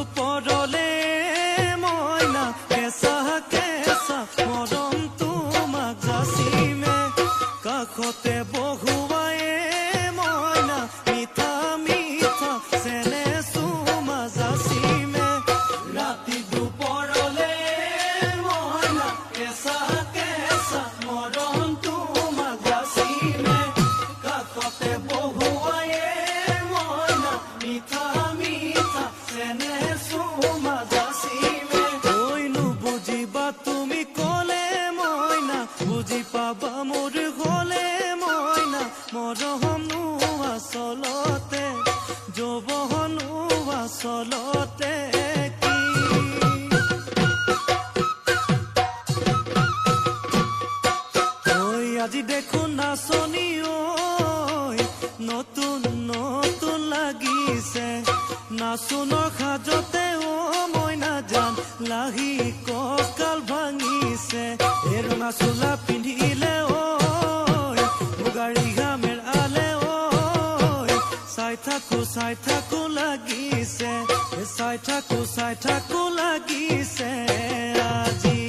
দুপৰলে মইনা কেঁচা কেঁচা মৰম তোমাক যাচিমে কাষতে বহুৱাই মইনা মিঠা মিঠা চেনে চুমা যাচিমে ৰাতি দুপৰলে মইনা কেঁচা কেঁচা মৰম তোমাক যাচিমে কাষতে বহুৱাই মইনা মিঠা মিঠা চেনে চুমা যাচিমে কৈনো বুজিবা তুমি ক'লে মইনা বুজি পাবা মোৰ হ'লে মইনা মৰমনো আচলতে যৌৱনো আচলতে কি ঐ আজি দেখোন নাচনি ঐ নতুন নতুন লাগিছে নাচোনৰ সাজতে অ মইনা জান লাহি কঁকাল ভাঙিছে এই ৰঙা চোলা পিন্ধিলে ঐ মুগাৰী ঘামেৰ আলে ঐ চাই থাকো লাগিছে চাই থাকো লাগিছে আজি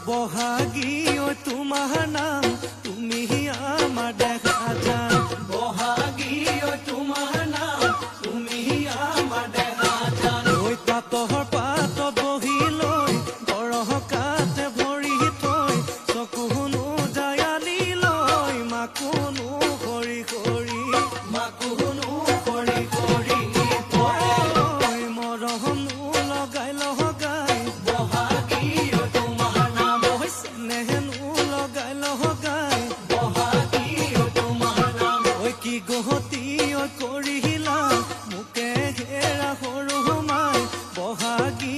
বহাগী ঐ তোমাৰ নাম তুমি আমাৰ দেখা যান বহাগী ঐ তোমাৰ নাম তুমি আমাৰ দেখা যান ঐ পাতৰ পাত বহি লৈ গৰহকাতে ভৰি থৈ চকুনো জায়ালি লৈ মাকুনো কৰি কৰি মাকুনো কৰি কৰি মৰমনো লগাই লগাই বহাগী গহতি কৰিলা মোকে ঘেৰা সৰু সোমাই বহাগী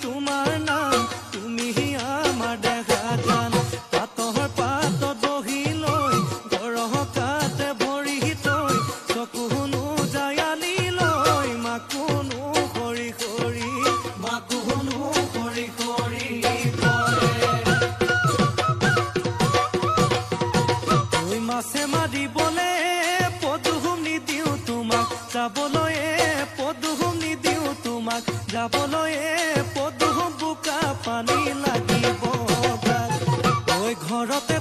তোমাৰ নাম তুমি আমাৰ দেখা যান পাতৰ পাত বহি লৈ গৰহকাতে ভৰি থৈ চকুনো জায়ালি লৈ মাকুনো কৰি কৰি মাকুনো কৰি কৰি মাছে মাৰিবলে যাবলৈ পদুম নিদিওঁ তোমাক যাবলৈ পদুম বোকা পানী লাগিব ঐ ঘৰতে